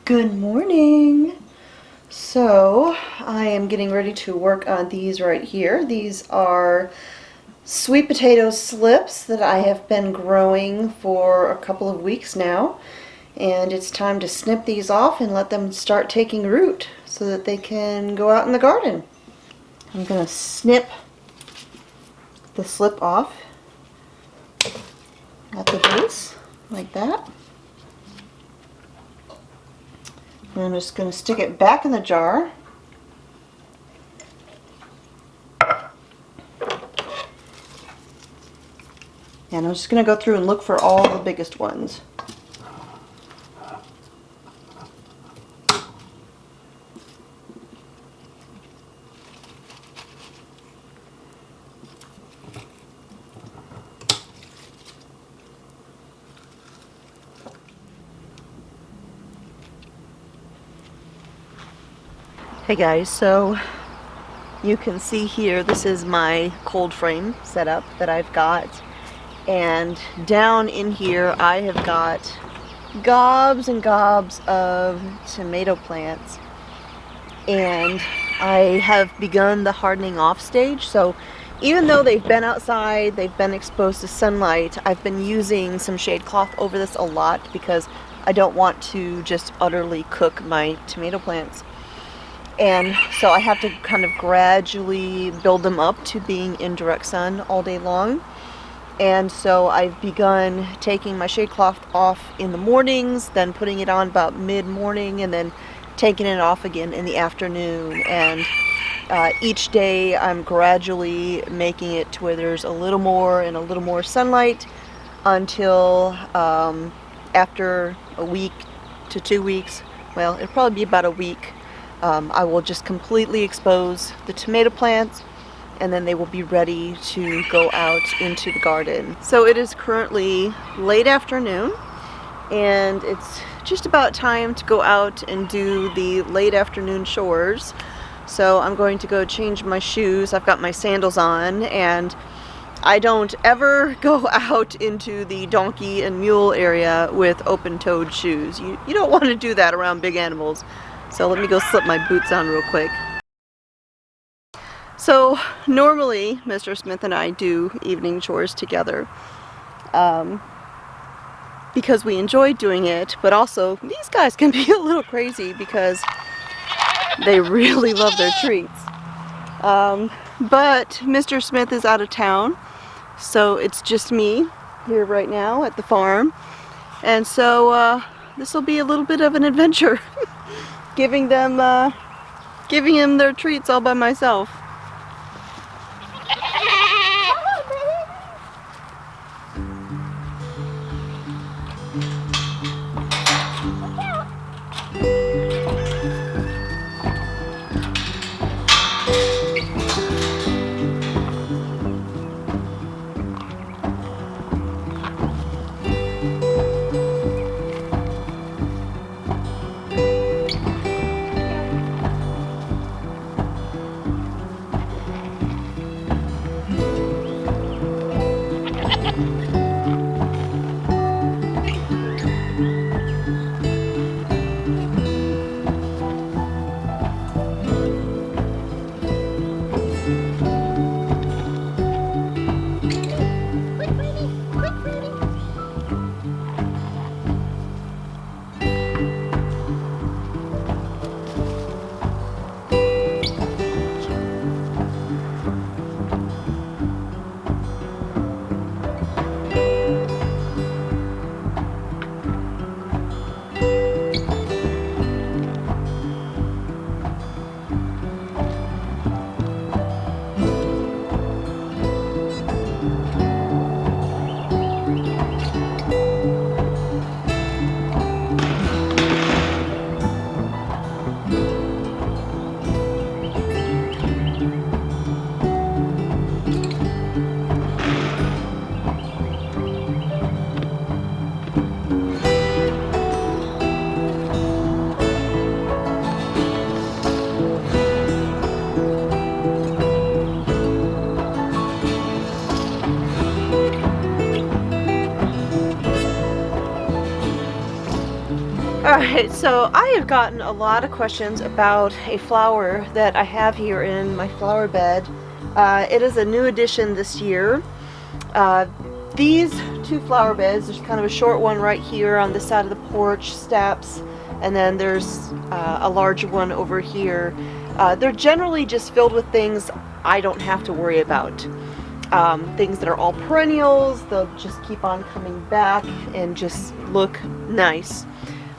Good morning. So I am getting ready to work on these right here. These are sweet potato slips that I have been growing for a couple of weeks now. And it's time to snip these off and let them start taking root so that they can go out in the garden. I'm going to snip the slip off at the base like that. And I'm just going to stick it back in the jar. And I'm just going to go through and look for all the biggest ones. Hey guys, so you can see here, this is my cold frame setup that I've got. And down in here I have got gobs and gobs of tomato plants. And I have begun the hardening off stage. So even though they've been outside, they've been exposed to sunlight, I've been using some shade cloth over this a lot because I don't want to just utterly cook my tomato plants. And so I have to kind of gradually build them up to being in direct sun all day long. And so I've begun taking my shade cloth off in the mornings, then putting it on about mid-morning, and then taking it off again in the afternoon. And each day I'm gradually making it to where there's a little more and a little more sunlight until after a week to 2 weeks, well, it'll probably be about a week, I will just completely expose the tomato plants, and then they will be ready to go out into the garden. So it is currently late afternoon, and it's just about time to go out and do the late afternoon chores. So I'm going to go change my shoes. I've got my sandals on, and I don't ever go out into the donkey and mule area with open-toed shoes. You don't want to do that around big animals. So let me go slip my boots on real quick. So normally Mr. Smith and I do evening chores together because we enjoy doing it, but also these guys can be a little crazy because they really love their treats. But Mr. Smith is out of town, so it's just me here right now at the farm, and so this will be a little bit of an adventure. giving him their treats all by myself. Alright, so I have gotten a lot of questions about a flower that I have here in my flower bed. It is a new addition this year. These two flower beds, there's kind of a short one right here on this side of the porch steps, and then there's a larger one over here. They're generally just filled with things I don't have to worry about. Things that are all perennials, they'll just keep on coming back and just look nice.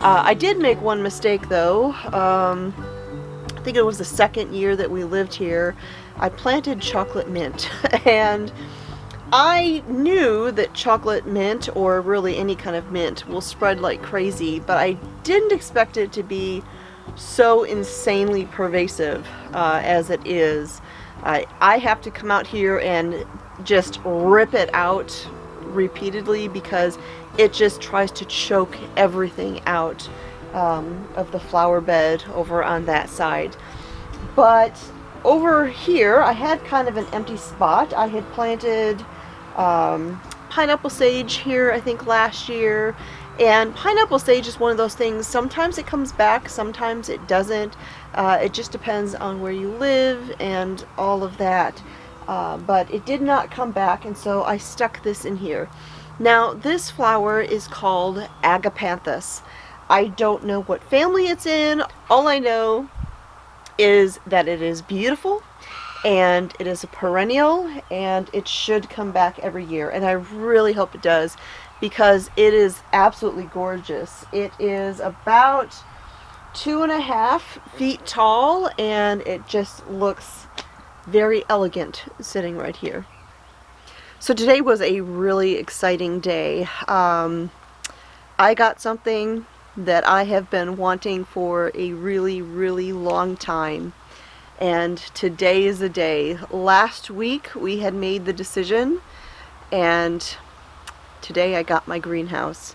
I did make one mistake though. I think it was the second year that we lived here. I planted chocolate mint and I knew that chocolate mint, or really any kind of mint, will spread like crazy, but I didn't expect it to be so insanely pervasive as it is. I have to come out here and just rip it out repeatedly because it just tries to choke everything out of the flower bed over on that side. But over here I had kind of an empty spot. I had planted pineapple sage here I think last year, and pineapple sage is one of those things, sometimes it comes back, sometimes it doesn't. It just depends on where you live and all of that. But it did not come back, and so I stuck this in here. Now this flower is called Agapanthus. I don't know what family it's in. All I know is that it is beautiful and it is a perennial and it should come back every year, and I really hope it does because it is absolutely gorgeous. It is about 2.5 feet tall and it just looks very elegant sitting right here. So today was a really exciting day. I got something that I have been wanting for a really, really long time. And today is the day. Last week we had made the decision, and today I got my greenhouse.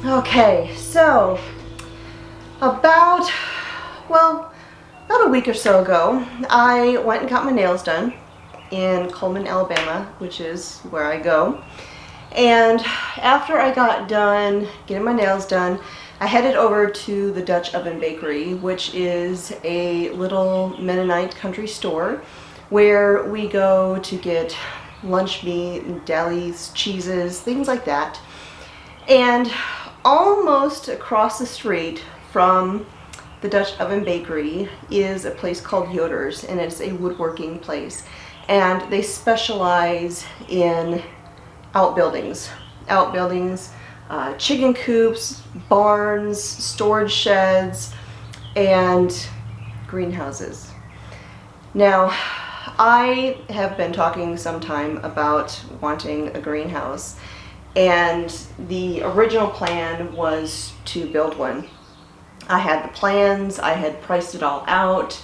Okay, so about a week or so ago, I went and got my nails done in Coleman, Alabama, which is where I go. And after I got done getting my nails done, I headed over to the Dutch Oven Bakery, which is a little Mennonite country store where we go to get lunch meat, delis, cheeses, things like that. And almost across the street from the Dutch Oven Bakery is a place called Yoder's, and it's a woodworking place. And they specialize in outbuildings. Chicken coops, barns, storage sheds, and greenhouses. Now, I have been talking some time about wanting a greenhouse, and the original plan was to build one. I had the plans, I had priced it all out,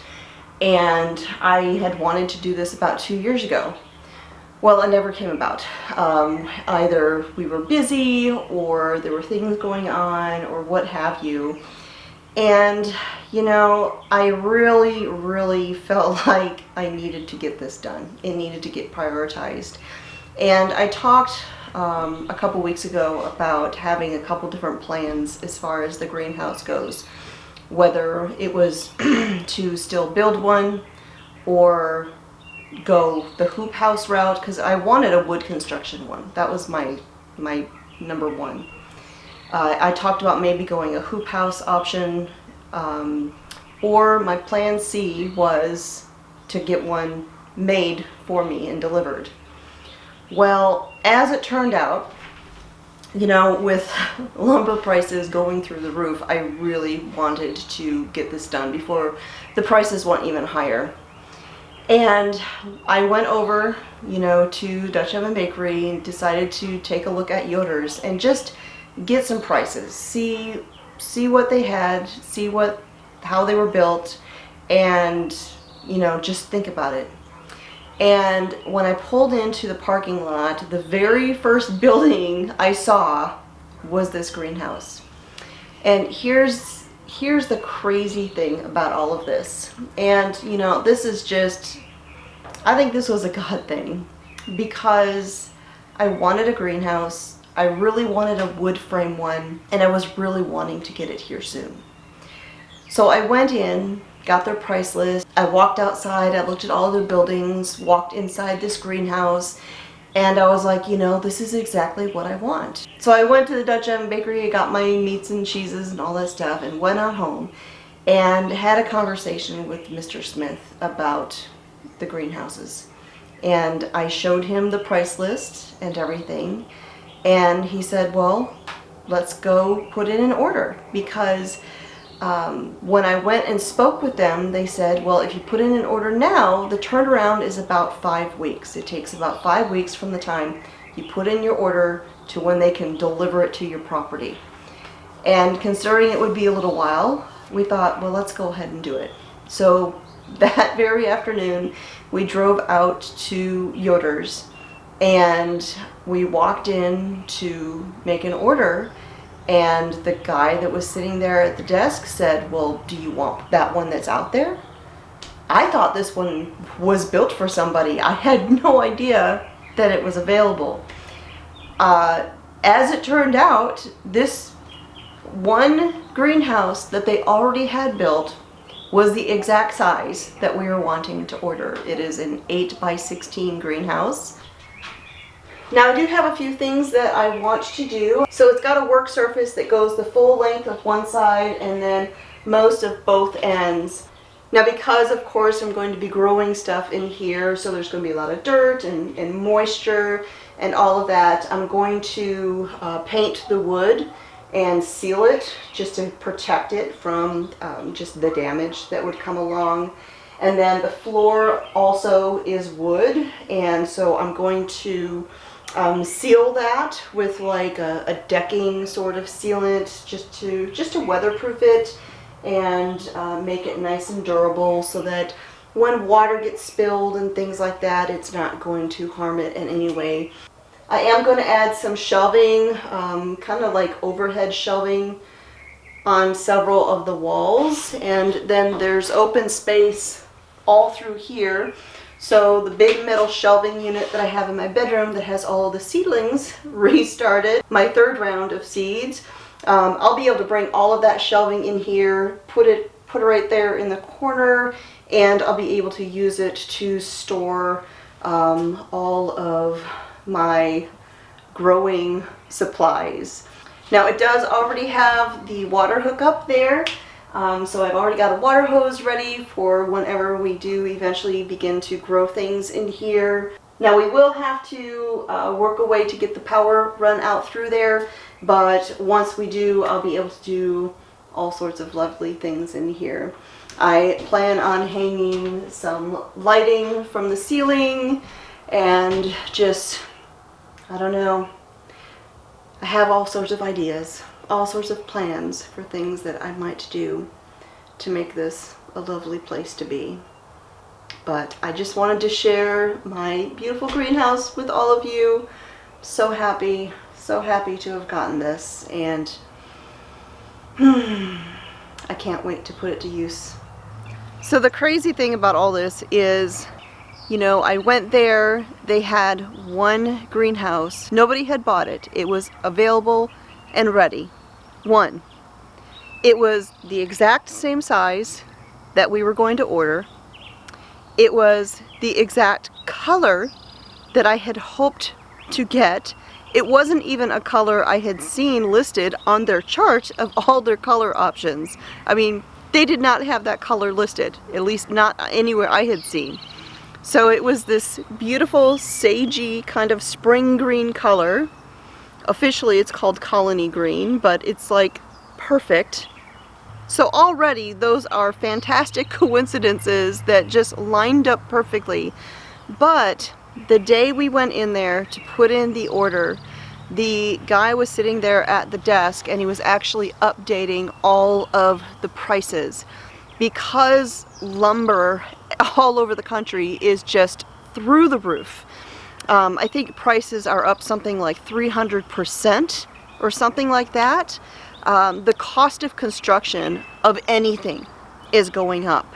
and I had wanted to do this about 2 years ago. Well, it never came about. Either we were busy, or there were things going on, or what have you. And, you know, I really felt like I needed to get this done. It needed to get prioritized. And I talked a couple weeks ago about having a couple different plans as far as the greenhouse goes. Whether it was to still build one or go the hoop house route, because I wanted a wood construction one. That was my number one. I talked about maybe going a hoop house option, or my plan C was to get one made for me and delivered. Well, as it turned out, you know, with lumber prices going through the roof, I really wanted to get this done before the prices went even higher. And I went over, you know, to Dutch Oven Bakery and decided to take a look at Yoder's and just get some prices, see what they had, see how they were built, and, you know, just think about it. And when I pulled into the parking lot, the very first building I saw was this greenhouse. And here's the crazy thing about all of this. And, you know, this is just, I think this was a God thing, because I wanted a greenhouse. I really wanted a wood frame one, and I was really wanting to get it here soon. So I went in, got their price list. I walked outside, I looked at all the buildings, walked inside this greenhouse, and I was like, you know, this is exactly what I want. So I went to the Dutch Oven Bakery, I got my meats and cheeses and all that stuff, and went on home and had a conversation with Mr. Smith about the greenhouses. And I showed him the price list and everything, and he said, well, let's go put it in order, because when I went and spoke with them, they said, well, if you put in an order now, the turnaround is about 5 weeks. It takes about 5 weeks from the time you put in your order to when they can deliver it to your property. And considering it would be a little while, we thought, well, let's go ahead and do it. So that very afternoon, we drove out to Yoder's, and we walked in to make an order, and the guy that was sitting there at the desk said, well, do you want that one that's out there? I thought this one was built for somebody. I had no idea that it was available. As it turned out, this one greenhouse that they already had built was the exact size that we were wanting to order. It is an 8x16 greenhouse. Now I do have a few things that I want to do. So it's got a work surface that goes the full length of one side and then most of both ends. Now because of course I'm going to be growing stuff in here, so there's going to be a lot of dirt and moisture and all of that, I'm going to paint the wood and seal it just to protect it from just the damage that would come along. And then the floor also is wood, and so I'm going to seal that with like a decking sort of sealant just to weatherproof it and make it nice and durable, so that when water gets spilled and things like that, it's not going to harm it in any way. I am going to add some shelving, kind of like overhead shelving on several of the walls, and then there's open space all through here. So the big metal shelving unit that I have in my bedroom that has all of the seedlings restarted, my third round of seeds, I'll be able to bring all of that shelving in here, put it right there in the corner, and I'll be able to use it to store all of my growing supplies. Now it does already have the water hookup there. So I've already got a water hose ready for whenever we do eventually begin to grow things in here. Now we will have to work a way to get the power run out through there, but once we do, I'll be able to do all sorts of lovely things in here. I plan on hanging some lighting from the ceiling and just, I don't know, I have all sorts of ideas, all sorts of plans for things that I might do to make this a lovely place to be. But I just wanted to share my beautiful greenhouse with all of you. So happy to have gotten this, and I can't wait to put it to use. So the crazy thing about all this is, you know, I went there, they had one greenhouse, nobody had bought it, it was available and ready. One. It was the exact same size that we were going to order. It was the exact color that I had hoped to get. It wasn't even a color I had seen listed on their chart of all their color options. I mean, they did not have that color listed, at least not anywhere I had seen. So it was this beautiful sagey kind of spring green color. Officially it's called colony green, but it's like perfect. So already those are fantastic coincidences that just lined up perfectly. But the day we went in there to put in the order, the guy was sitting there at the desk and he was actually updating all of the prices. Because lumber all over the country is just through the roof. I think prices are up something like 300% or something like that. The cost of construction of anything is going up.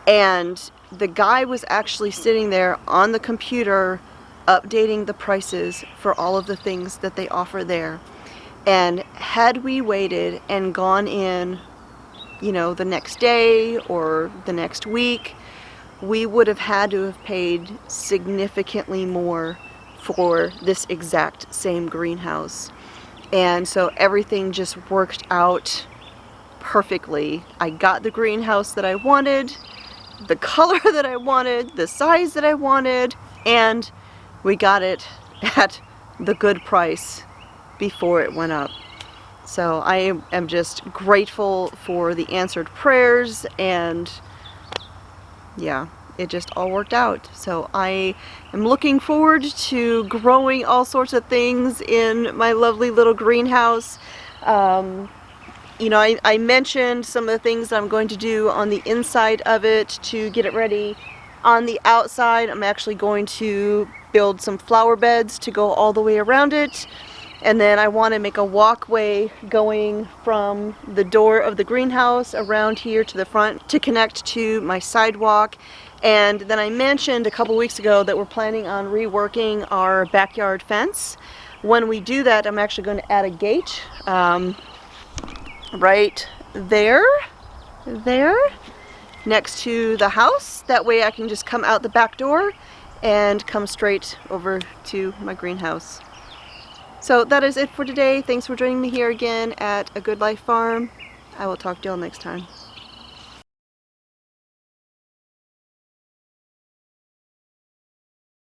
And the guy was actually sitting there on the computer updating the prices for all of the things that they offer there. And had we waited and gone in, you know, the next day or the next week, we would have had to have paid significantly more for this exact same greenhouse. And so everything just worked out perfectly. I got the greenhouse that I wanted, the color that I wanted, the size that I wanted, and we got it at the good price before it went up. So I am just grateful for the answered prayers, and yeah, it just all worked out. So I am looking forward to growing all sorts of things in my lovely little greenhouse. You know, I mentioned some of the things that I'm going to do on the inside of it to get it ready. On the outside, I'm actually going to build some flower beds to go all the way around it. And then I want to make a walkway going from the door of the greenhouse around here to the front to connect to my sidewalk. And then I mentioned a couple weeks ago that we're planning on reworking our backyard fence. When we do that, I'm actually going to add a gate right there, next to the house. That way I can just come out the back door and come straight over to my greenhouse. So that is it for today. Thanks for joining me here again at A Good Life Farm. I will talk to y'all next time.